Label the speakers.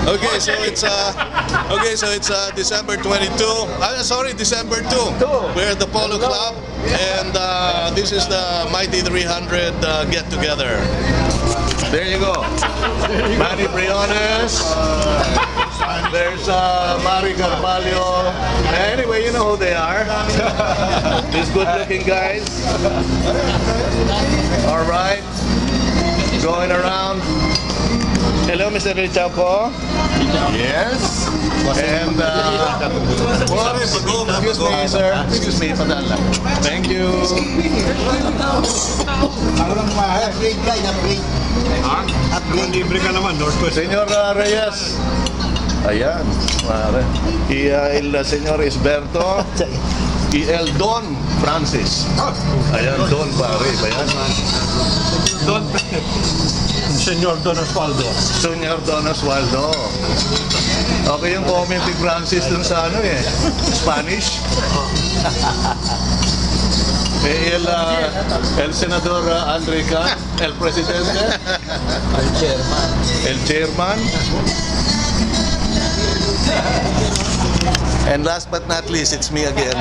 Speaker 1: Okay, so it's December 22. Sorry, December 2. We're at the Polo Club, and this is the Mighty 300 get together. There you go. Manny Briones. There's Mari Carvalho. Anyway, you know who they are. These good-looking guys. All right. Going around. Hello, Mr. Richapo.
Speaker 2: Yes.
Speaker 1: And, excuse me, sir. Excuse me, padaan lang. Thank you.
Speaker 2: Libre ka naman, Northwest.
Speaker 1: Senyor Reyes. Ayan, mare. El Senyor Isberto. El Don Francis. Ayan, Don pare. Ayan.
Speaker 2: Don. Senyor Don Osvaldo.
Speaker 1: Senyor Don Osvaldo. Okay yung comment ni Francis dun sa ano eh. Spanish. El Senador Andrica, el Presidente.
Speaker 3: El chairman.
Speaker 1: El Chairman. And last but not least, it's me again.